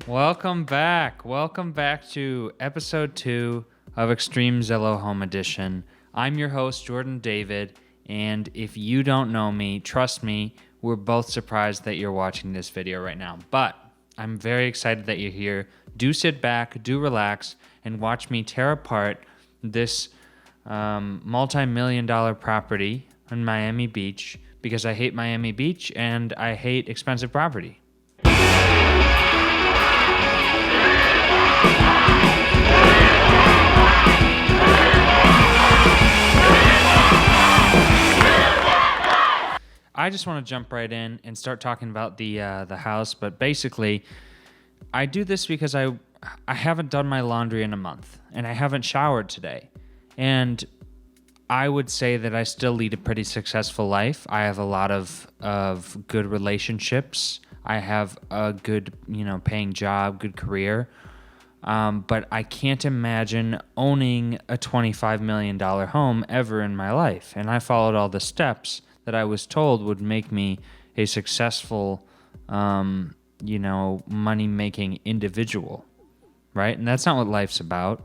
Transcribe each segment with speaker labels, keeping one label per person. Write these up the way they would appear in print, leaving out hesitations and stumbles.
Speaker 1: Welcome back. Welcome back to episode 2 of Extreme Zillow Home Edition. I'm your host, Jordan David, and if you don't know me, trust me, we're both surprised that you're watching this video right now. But I'm very excited that you're here. Do sit back, do relax, and watch me tear apart this multi-million-dollar property on Miami Beach because I hate Miami Beach and I hate expensive property. I just want to jump right in and start talking about the house, but basically, I do this because I haven't done my laundry in a month, and I haven't showered today, and I would say that I still lead a pretty successful life. I have a lot of good relationships. I have a good, paying job, good career, but I can't imagine owning a $25 million home ever in my life, and I followed all the steps that I was told would make me a successful, money-making individual, right? And that's not what life's about.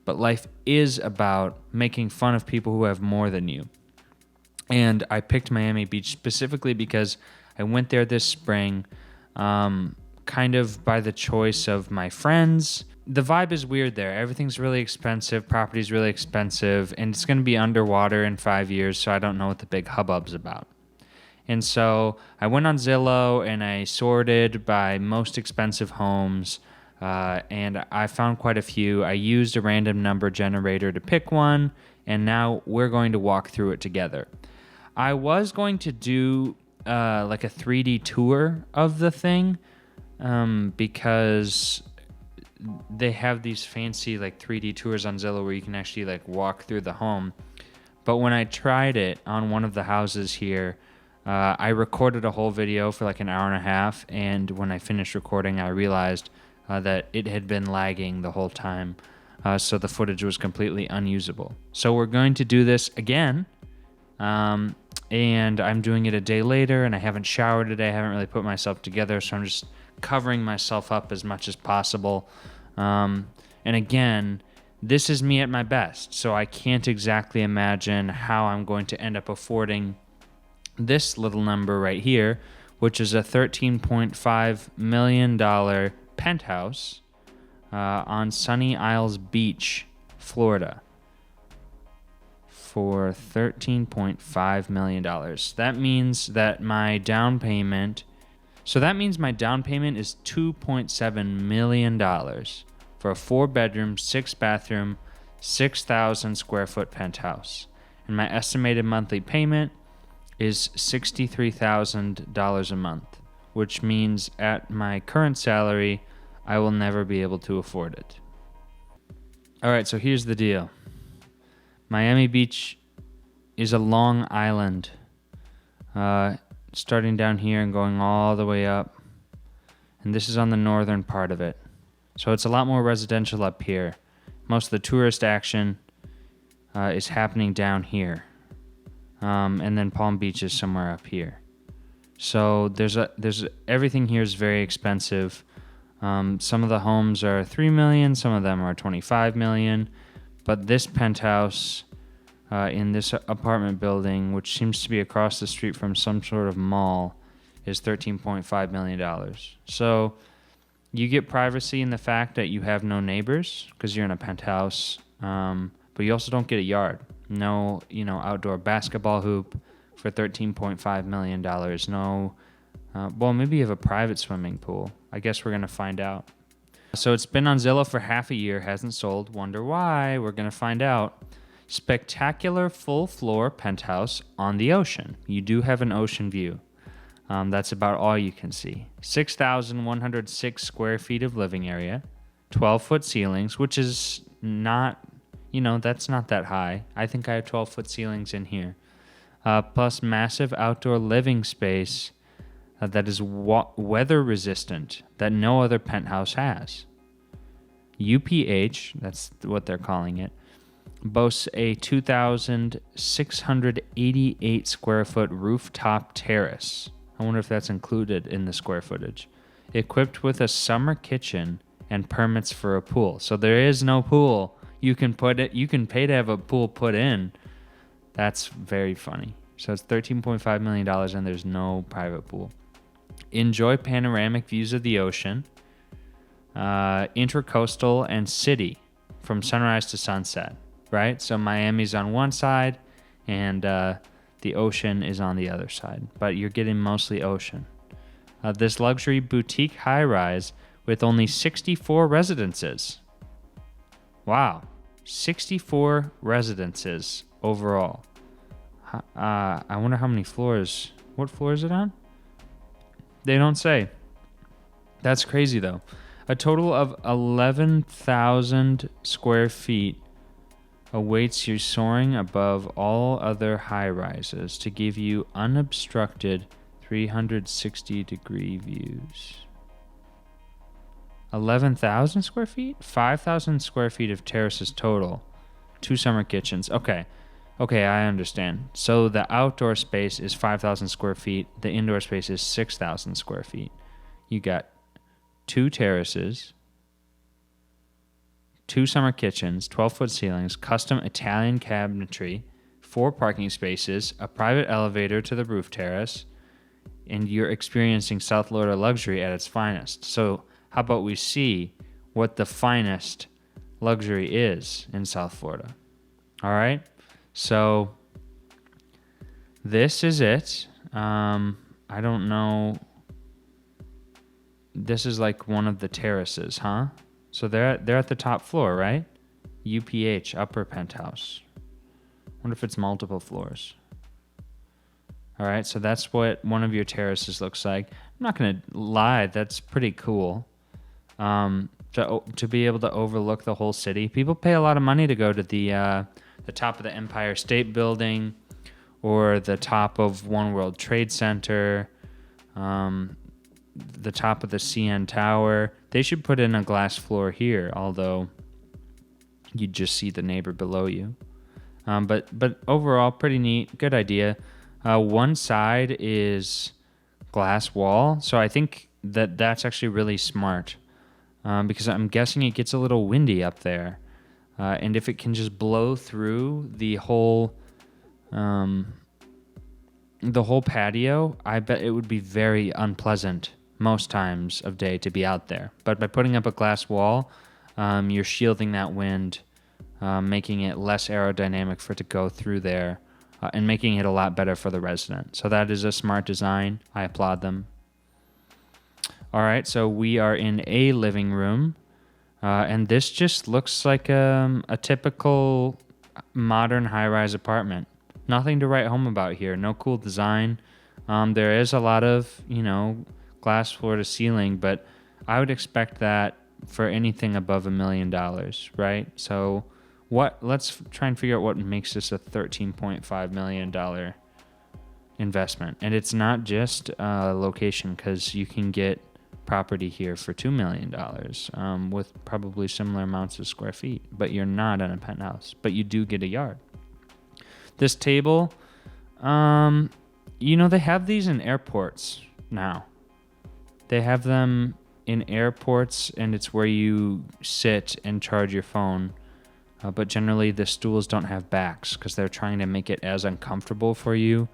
Speaker 1: But life is about making fun of people who have more than you. And I picked Miami Beach specifically because I went there this spring, kind of by the choice of my friends. The vibe is weird there. Everything's really expensive. Property's really expensive. And it's going to be underwater in 5 years, so I don't know what the big hubbub's about. And so I went on Zillow and I sorted by most expensive homes, and I found quite a few. I used a random number generator to pick one, and now we're going to walk through it together. I was going to do like a 3D tour of the thing because they have these fancy like 3D tours on Zillow where you can actually like walk through the home. But when I tried it on one of the houses here, I recorded a whole video for like an hour and a half, and when I finished recording, I realized that it had been lagging the whole time, so the footage was completely unusable. So we're going to do this again, and I'm doing it a day later, and I haven't showered today. I haven't really put myself together, so I'm just covering myself up as much as possible. And again, this is me at my best, so I can't exactly imagine how I'm going to end up affording this little number right here, which is a $13.5 million penthouse on Sunny Isles Beach, Florida, for $13.5 million. That means that my down payment is $2.7 million for a 4-bedroom, 6-bathroom, 6,000 square foot penthouse. And my estimated monthly payment is $63,000 a month, which means at my current salary, I will never be able to afford it. All right, so here's the deal. Miami Beach is a long island, starting down here and going all the way up. And this is on the northern part of it. So it's a lot more residential up here. Most of the tourist action is happening down here. And then Palm Beach is somewhere up here. So there's everything here is very expensive. Some of the homes are $3 million, some of them are $25 million, but this penthouse in this apartment building, which seems to be across the street from some sort of mall, is $13.5 million. So you get privacy in the fact that you have no neighbors because you're in a penthouse, but you also don't get a yard. No, outdoor basketball hoop for $13.5 million. No, well, maybe you have a private swimming pool. I guess we're going to find out. So it's been on Zillow for half a year, hasn't sold. Wonder why? We're going to find out. Spectacular full-floor penthouse on the ocean. You do have an ocean view. That's about all you can see. 6,106 square feet of living area, 12-foot ceilings, which is not... that's not that high. I think I have 12-foot ceilings in here. Plus massive outdoor living space that is weather resistant that no other penthouse has. UPH, that's what they're calling it, boasts a 2,688 square foot rooftop terrace. I wonder if that's included in the square footage. equipped with a summer kitchen and permits for a pool. So there is no pool. You can pay to have a pool put in. That's very funny. So it's $13.5 million and there's no private pool. Enjoy panoramic views of the ocean, intercoastal and city from sunrise to sunset, right? So Miami's on one side and the ocean is on the other side, but you're getting mostly ocean. This luxury boutique high-rise with only 64 residences. Wow, 64 residences overall. I wonder how many floors. What floor is it on? They don't say. That's crazy, though. A total of 11,000 square feet awaits you soaring above all other high-rises to give you unobstructed 360-degree views. 11,000 square feet? 5,000 square feet of terraces total. 2 summer kitchens. Okay, I understand. So the outdoor space is 5,000 square feet. The indoor space is 6,000 square feet. You got 2 terraces, 2 summer kitchens, 12-foot ceilings, custom Italian cabinetry, 4 parking spaces, a private elevator to the roof terrace, and you're experiencing South Florida luxury at its finest. So how about we see what the finest luxury is in South Florida? All right. So this is it. I don't know. This is like one of the terraces, huh? So they're at the top floor, right? UPH, upper penthouse. Wonder if it's multiple floors. All right, so that's what one of your terraces looks like. I'm not gonna lie, that's pretty cool. To be able to overlook the whole city. People pay a lot of money to go to the top of the Empire State Building or the top of One World Trade Center, the top of the CN Tower. They should put in a glass floor here, although you'd just see the neighbor below you. But overall, pretty neat. Good idea. One side is glass wall, so I think that's actually really smart because I'm guessing it gets a little windy up there. And if it can just blow through the whole patio, I bet it would be very unpleasant most times of day to be out there. But by putting up a glass wall, you're shielding that wind, making it less aerodynamic for it to go through there, and making it a lot better for the resident. So that is a smart design. I applaud them. All right, so we are in a living room. And this just looks like a typical modern high-rise apartment. Nothing to write home about here. No cool design. There is a lot of, glass floor to ceiling, but I would expect that for anything above $1 million, right? So let's try and figure out what makes this a $13.5 million investment. And it's not just location, because you can get property here for $2 million with probably similar amounts of square feet, but you're not in a penthouse, but you do get a yard. This table, they have these in airports now. They have them in airports, and it's where you sit and charge your phone. But generally, the stools don't have backs because they're trying to make it as uncomfortable for you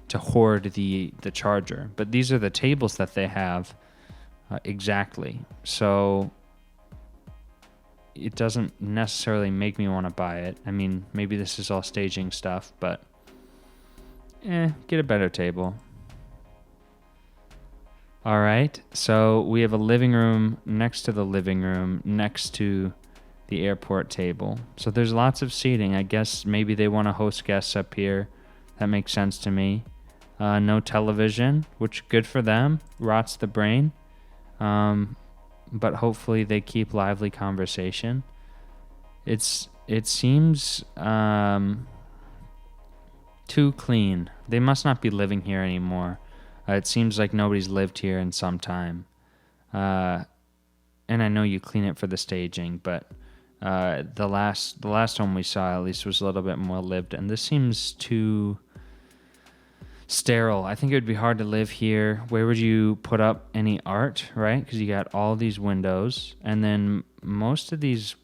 Speaker 1: to hoard the charger. But these are the tables that they have. Exactly. So it doesn't necessarily make me want to buy it. I mean, maybe this is all staging stuff, but get a better table. All right. So we have a living room next to the living room, next to the airport table. So there's lots of seating. I guess maybe they want to host guests up here. That makes sense to me. No television, which good for them. Rots the brain. But hopefully they keep lively conversation. It seems too clean. They must not be living here anymore. It seems like nobody's lived here in some time. And I know you clean it for the staging, but the last one we saw at least was a little bit more lived, and this seems too sterile. I think it would be hard to live here. Where would you put up any art, right? Because you got all these windows, and then most of these,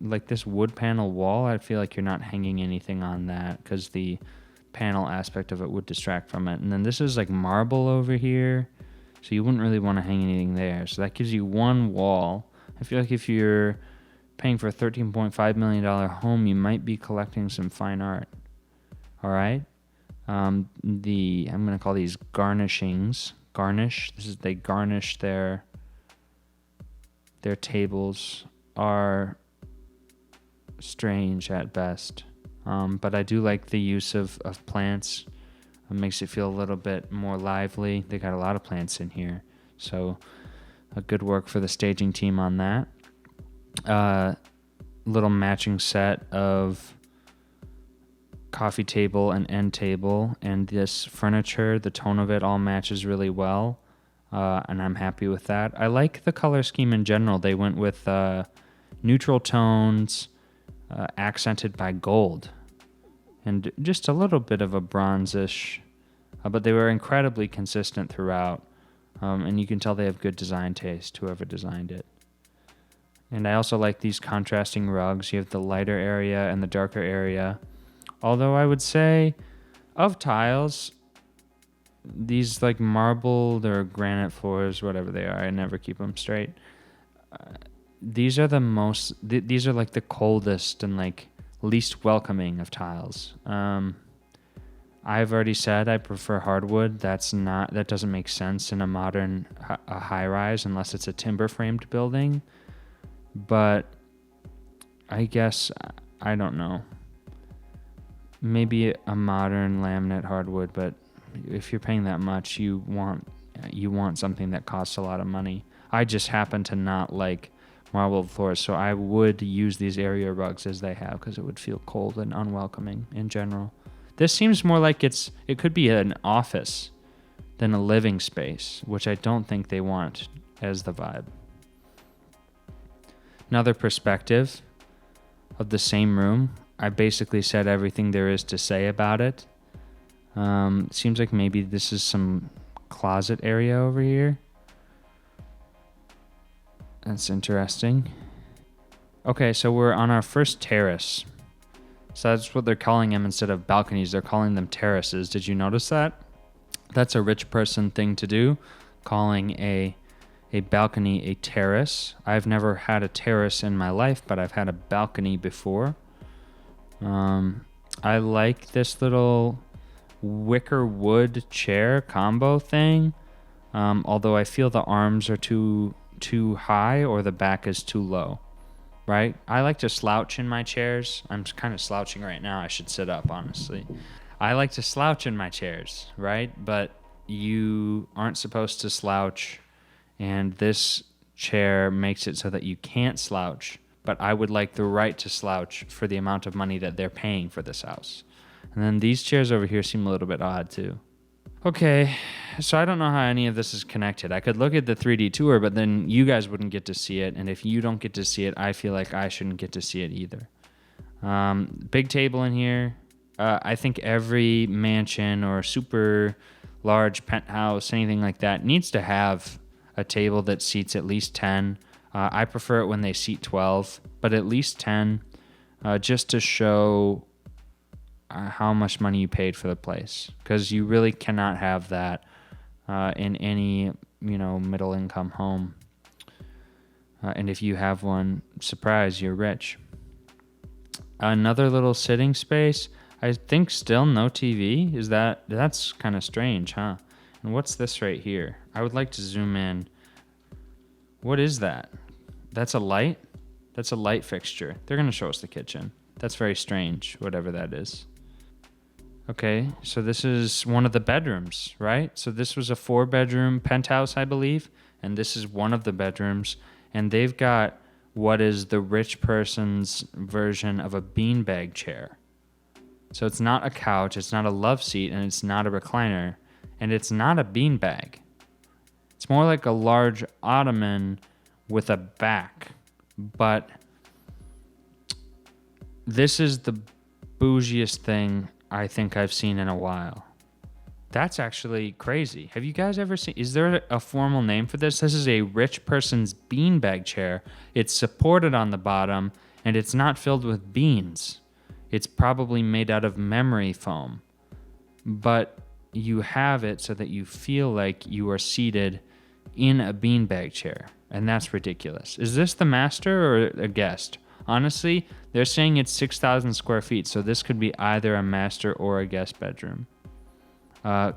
Speaker 1: like this wood panel wall, I feel like you're not hanging anything on that because the panel aspect of it would distract from it. And then this is like marble over here, so you wouldn't really want to hang anything there. So that gives you one wall. I feel like if you're paying for a $13.5 million home, you might be collecting some fine art. All right. I'm going to call these garnishings. Garnish. They garnish their tables are strange at best. But I do like the use of plants. It makes it feel a little bit more lively. They got a lot of plants in here. So a good work for the staging team on that. Little matching set of coffee table and end table, and this furniture, the tone of it all matches really well, and I'm happy with that. I like the color scheme in general. They went with neutral tones, accented by gold, and just a little bit of a bronzish, but they were incredibly consistent throughout, and you can tell they have good design taste, whoever designed it. And I also like these contrasting rugs. You have the lighter area and the darker area. Although I would say, of tiles, these like marbled or granite floors, whatever they are, I never keep them straight. These are the most, these are like the coldest and like least welcoming of tiles. I've already said I prefer hardwood. That doesn't make sense in a modern high rise unless it's a timber framed building. But I guess, I don't know. Maybe a modern laminate hardwood, but if you're paying that much, you want something that costs a lot of money. I just happen to not like marbled floors, so I would use these area rugs as they have because it would feel cold and unwelcoming in general. This seems more like it could be an office than a living space, which I don't think they want as the vibe. Another perspective of the same room. I basically said everything there is to say about it. Seems like maybe this is some closet area over here. That's interesting. Okay, so we're on our first terrace. So that's what they're calling them instead of balconies. They're calling them terraces. Did you notice that? That's a rich person thing to do, calling a balcony a terrace. I've never had a terrace in my life, but I've had a balcony before. I like this little wicker wood chair combo thing, although I feel the arms are too high or the back is too low, right? I like to slouch in my chairs. I'm kind of slouching right now. I should sit up, honestly. I like to slouch in my chairs, right? But you aren't supposed to slouch, and this chair makes it so that you can't slouch, but I would like the right to slouch for the amount of money that they're paying for this house. And then these chairs over here seem a little bit odd too. Okay, so I don't know how any of this is connected. I could look at the 3D tour, but then you guys wouldn't get to see it, and if you don't get to see it, I feel like I shouldn't get to see it either. Big table in here. I think every mansion or super large penthouse, anything like that, needs to have a table that seats at least 10. I prefer it when they seat 12, but at least 10, just to show how much money you paid for the place, because you really cannot have that in any middle income home. And if you have one, surprise, you're rich. Another little sitting space. I think still no TV. That's kind of strange, huh? And what's this right here? I would like to zoom in. What is that? That's a light? That's a light fixture. They're going to show us the kitchen. That's very strange, whatever that is. Okay, so this is one of the bedrooms, right? So this was a 4-bedroom penthouse, I believe, and this is one of the bedrooms, and they've got what is the rich person's version of a beanbag chair. So it's not a couch, it's not a love seat, and it's not a recliner, and it's not a beanbag. It's more like a large ottoman with a back, but this is the bougiest thing I think I've seen in a while. That's actually crazy. Have you guys ever seen, is there a formal name for this? This is a rich person's beanbag chair. It's supported on the bottom, and it's not filled with beans. It's probably made out of memory foam. But you have it so that you feel like you are seated in a beanbag chair. And that's ridiculous. Is this the master or a guest? Honestly, they're saying it's 6,000 square feet, so this could be either a master or a guest bedroom.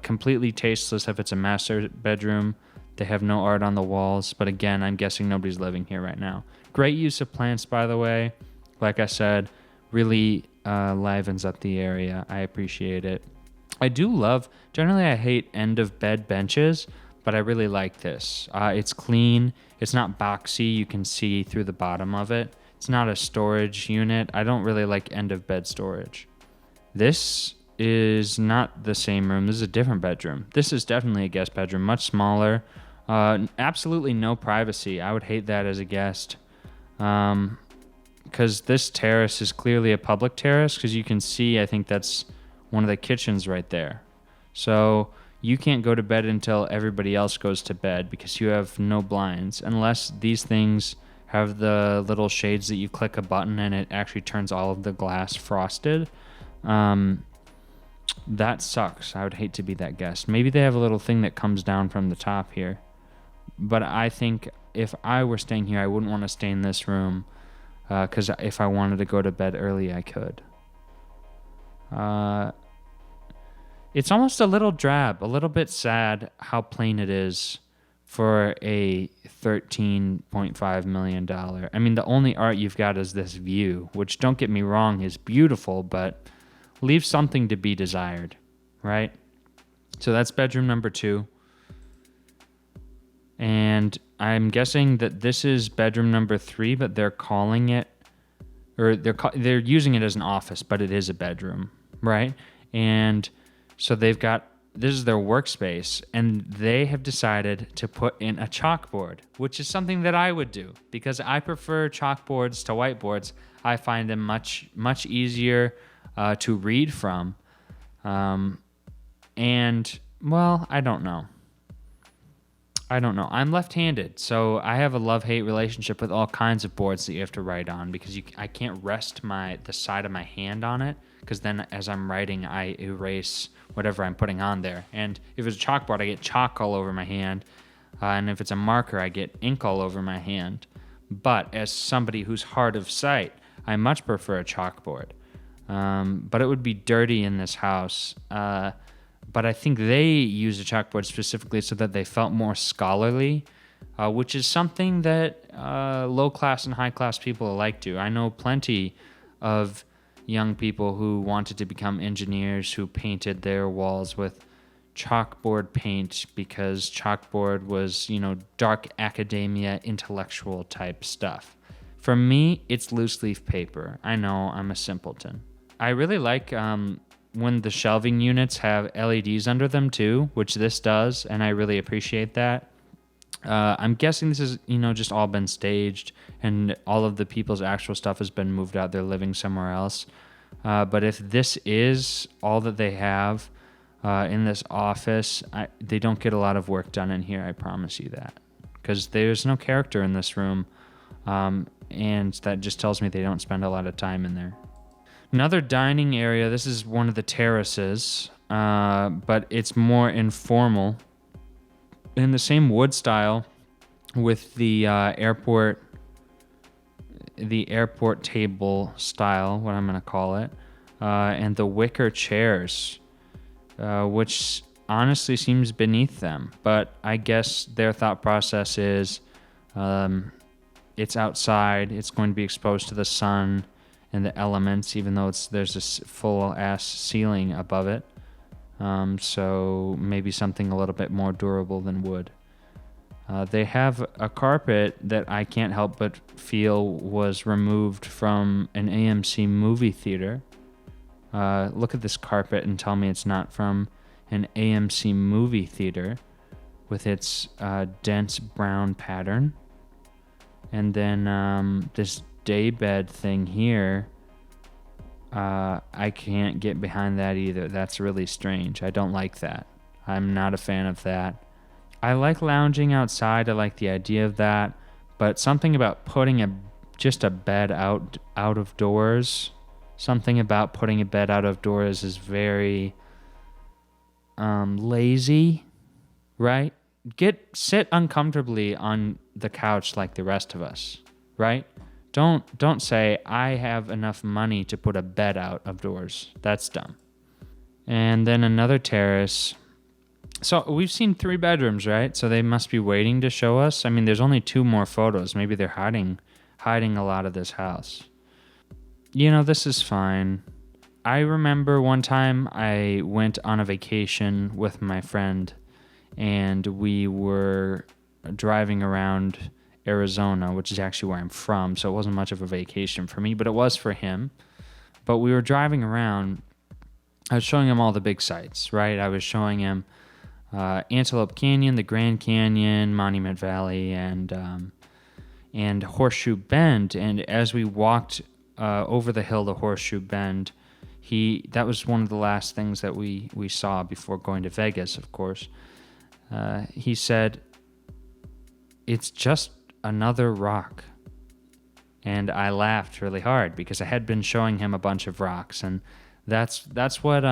Speaker 1: Completely tasteless if it's a master bedroom. They have no art on the walls, but again, I'm guessing nobody's living here right now. Great use of plants, by the way. Like I said, really livens up the area. I appreciate it. I do love, generally I hate end of bed benches, but I really like this. It's clean. It's not boxy. You can see through the bottom of it. It's not a storage unit. I don't really like end of bed storage. This is not the same room. This is a different bedroom. This is definitely a guest bedroom, much smaller. Absolutely no privacy. I would hate that as a guest. Because this terrace is clearly a public terrace, because you can see, I think that's one of the kitchens right there. So you can't go to bed until everybody else goes to bed because you have no blinds, unless these things have the little shades that you click a button and it actually turns all of the glass frosted. That sucks. I would hate to be that guest. Maybe they have a little thing that comes down from the top here. But I think if I were staying here, I wouldn't want to stay in this room because if I wanted to go to bed early, I could. It's almost a little drab, a little bit sad how plain it is for a $13.5 million. I mean, the only art you've got is this view, which, don't get me wrong, is beautiful, but leaves something to be desired, right? So that's bedroom number 2. And I'm guessing that this is bedroom number 3, but they're calling it, or they're using it as an office, but it is a bedroom, right? And so they've got, this is their workspace, and they have decided to put in a chalkboard, which is something that I would do because I prefer chalkboards to whiteboards. I find them much, much easier to read from. And, well, I don't know. I'm left-handed, so I have a love-hate relationship with all kinds of boards that you have to write on because I can't rest the side of my hand on it, because then as I'm writing, I erase whatever I'm putting on there. And if it's a chalkboard, I get chalk all over my hand. And if it's a marker, I get ink all over my hand. But as somebody who's hard of sight, I much prefer a chalkboard. But it would be dirty in this house. But I think they used a chalkboard specifically so that they felt more scholarly, which is something that low-class and high-class people like to. I know plenty of young people who wanted to become engineers who painted their walls with chalkboard paint because chalkboard was, dark academia, intellectual type stuff. For me, it's loose leaf paper. I know, I'm a simpleton. I really like when the shelving units have LEDs under them too, which this does, and I really appreciate that. I'm guessing this is, just all been staged and all of the people's actual stuff has been moved out. They're living somewhere else. But if this is all that they have in this office, they don't get a lot of work done in here, I promise you that. Because there's no character in this room, and that just tells me they don't spend a lot of time in there. Another dining area, this is one of the terraces, but it's more informal. In the same wood style with the airport table style, what I'm going to call it, and the wicker chairs, which honestly seems beneath them. But I guess their thought process is it's outside, it's going to be exposed to the sun and the elements, even though there's a full-ass ceiling above it. So maybe something a little bit more durable than wood. They have a carpet that I can't help but feel was removed from an AMC movie theater. Look at this carpet and tell me it's not from an AMC movie theater with its dense brown pattern. And then this daybed thing here, I can't get behind that either. That's really strange. I don't like that. I'm not a fan of that. I like lounging outside. I like the idea of that. But something about putting just a bed out of doors, something about putting a bed out of doors is very lazy, right? Sit uncomfortably on the couch like the rest of us, right? Don't say I have enough money to put a bed out of doors. That's dumb. And then another terrace. So we've seen 3 bedrooms, right? So they must be waiting to show us. I mean, there's only 2 more photos. Maybe they're hiding a lot of this house. This is fine. I remember one time I went on a vacation with my friend, and we were driving around Arizona, which is actually where I'm from, so it wasn't much of a vacation for me, but it was for him. But we were driving around. I was showing him all the big sites, right? I was showing him Antelope Canyon, the Grand Canyon, Monument Valley, and Horseshoe Bend. And as we walked over the hill to Horseshoe Bend, that was one of the last things that we saw before going to Vegas, of course. He said, "It's just another rock." And I laughed really hard because I had been showing him a bunch of rocks, and that's what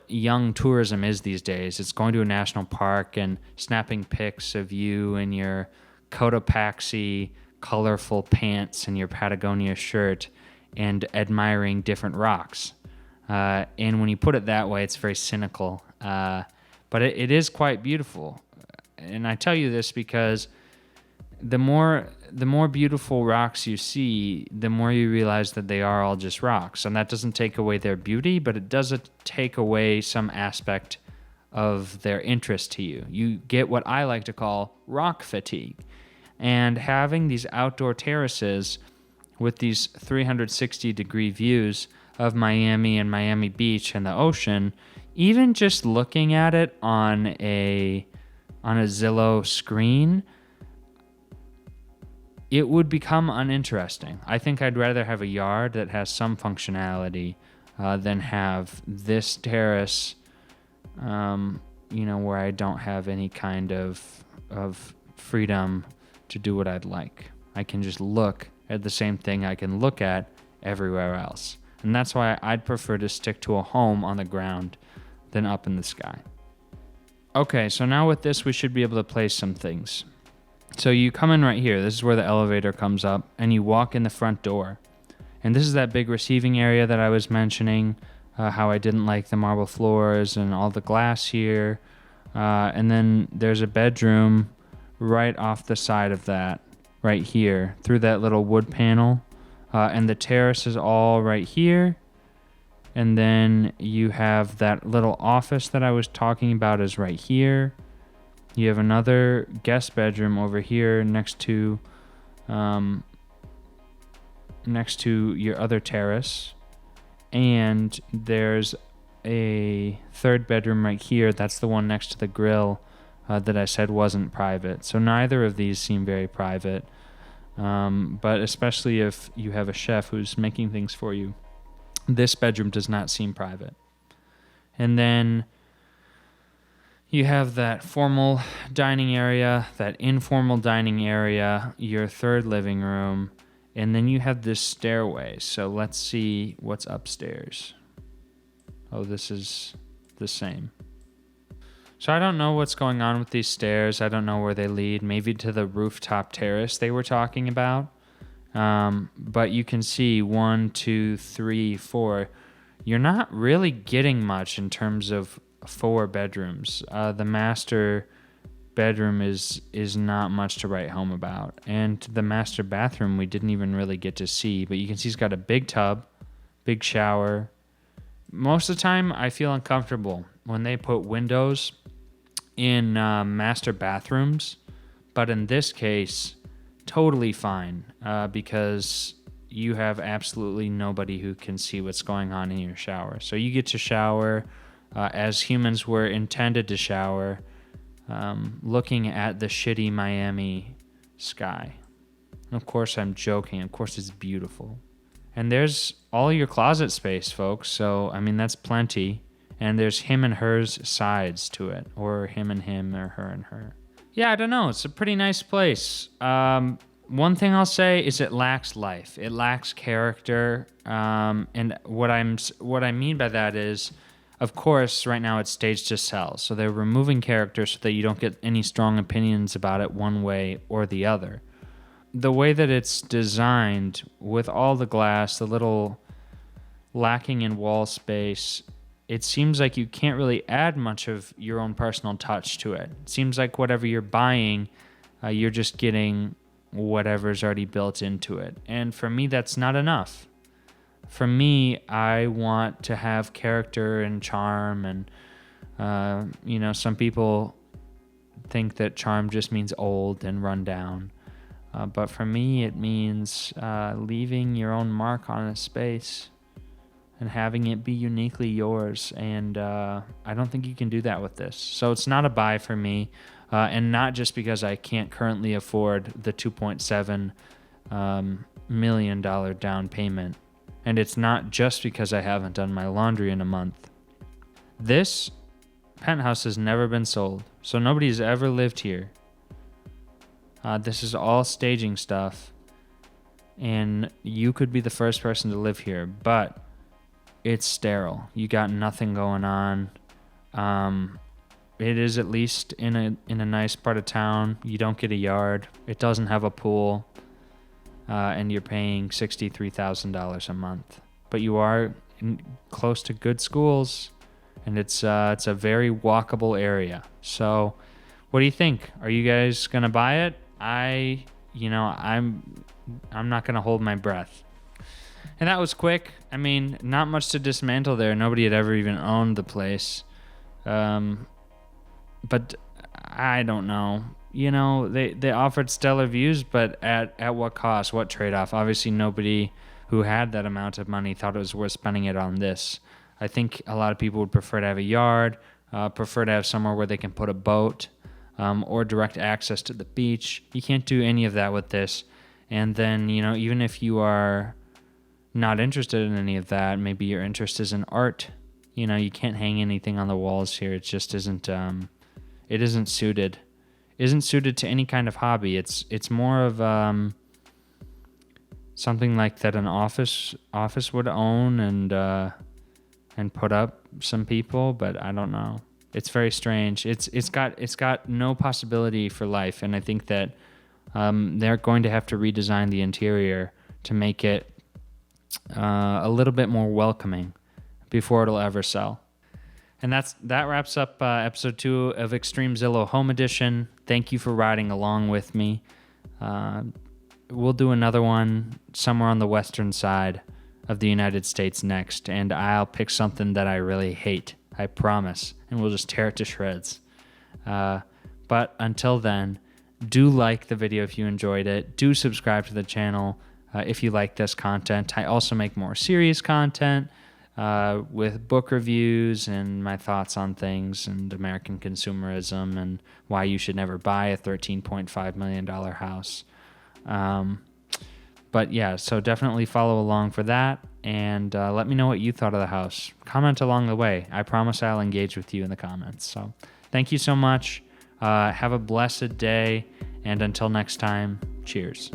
Speaker 1: young tourism is these days. It's going to a national park and snapping pics of you in your Cotopaxi colorful pants and your Patagonia shirt and admiring different rocks. And when you put it that way, it's very cynical. But it is quite beautiful. And I tell you this because the more beautiful rocks you see, the more you realize that they are all just rocks. And that doesn't take away their beauty, but it doesn't take away some aspect of their interest to you. You get what I like to call rock fatigue. And having these outdoor terraces with these 360-degree views of Miami and Miami Beach and the ocean, even just looking at it on a Zillow screen, it would become uninteresting. I think I'd rather have a yard that has some functionality than have this terrace, where I don't have any kind of freedom to do what I'd like. I can just look at the same thing I can look at everywhere else. And that's why I'd prefer to stick to a home on the ground than up in the sky. Okay, so now with this, we should be able to place some things. So you come in right here. This is where the elevator comes up, and you walk in the front door. And this is that big receiving area that I was mentioning, how I didn't like the marble floors and all the glass here. And then there's a bedroom right off the side of that, right here, through that little wood panel. And the terrace is all right here. And then you have that little office that I was talking about is right here. You have another guest bedroom over here next to your other terrace. And there's a third bedroom right here. That's the one next to the grill that I said wasn't private. So neither of these seem very private. But especially if you have a chef who's making things for you, this bedroom does not seem private. And then you have that formal dining area, that informal dining area, your third living room, and then you have this stairway. So let's see what's upstairs. Oh, this is the same. So I don't know what's going on with these stairs. I don't know where they lead. Maybe to the rooftop terrace they were talking about. But you can see 1, 2, 3, 4. You're not really getting much in terms of 4 bedrooms. The master bedroom is not much to write home about. And the master bathroom we didn't even really get to see. But you can see it's got a big tub, big shower. Most of the time I feel uncomfortable when they put windows in master bathrooms. But in this case, totally fine, because you have absolutely nobody who can see what's going on in your shower. So you get to shower as humans were intended to shower, looking at the shitty Miami sky. And of course, I'm joking. Of course, it's beautiful. And there's all your closet space, folks. So, I mean, that's plenty. and there's him and hers sides to it, or him or her and her. Yeah, I don't know. It's a pretty nice place. One thing I'll say is it lacks life. It lacks character. And what I mean by that is, of course, right now it's staged to sell. So they're removing characters so that you don't get any strong opinions about it one way or the other. The way that it's designed, with all the glass, the little lacking in wall space, it seems like you can't really add much of your own personal touch to it. It seems like whatever you're buying, you're just getting whatever's already built into it. And for me, that's not enough. For me, I want to have character and charm, and some people think that charm just means old and run down. But for me, it means leaving your own mark on a space and having it be uniquely yours. And I don't think you can do that with this. So it's not a buy for me, and not just because I can't currently afford the $2.7 million down payment. And it's not just because I haven't done my laundry in a month. This penthouse has never been sold, so nobody's ever lived here. This is all staging stuff, and you could be the first person to live here, but it's sterile. You got nothing going on. It is at least in a nice part of town. You don't get a yard. It doesn't have a pool. And you're paying $63,000 a month. But you are close to good schools, and it's a very walkable area. So what do you think? Are you guys gonna buy it? I'm not gonna hold my breath. And that was quick. I mean, not much to dismantle there. Nobody had ever even owned the place. But I don't know. They offered stellar views, but at what cost? What trade-off? Obviously, nobody who had that amount of money thought it was worth spending it on this. I think a lot of people would prefer to have a yard, prefer to have somewhere where they can put a boat, or direct access to the beach. You can't do any of that with this. And then, even if you are not interested in any of that, maybe your interest is in art. You can't hang anything on the walls here. It just isn't. It isn't suited. Isn't suited to any kind of hobby. It's more of something like that an office would own and put up some people, but I don't know. It's very strange. It's got no possibility for life, and I think that they're going to have to redesign the interior to make it a little bit more welcoming before it'll ever sell. And that wraps up episode 2 of Extreme Zillow Home Edition. Thank you for riding along with me. We'll do another one somewhere on the western side of the United States next, and I'll pick something that I really hate, I promise, and we'll just tear it to shreds. But until then, do like the video if you enjoyed it. Do subscribe to the channel if you like this content. I also make more serious content, with book reviews and my thoughts on things and American consumerism and why you should never buy a $13.5 million house. But yeah, so definitely follow along for that, and let me know what you thought of the house. Comment along the way. I promise I'll engage with you in the comments. So thank you so much. Have a blessed day, and until next time, cheers.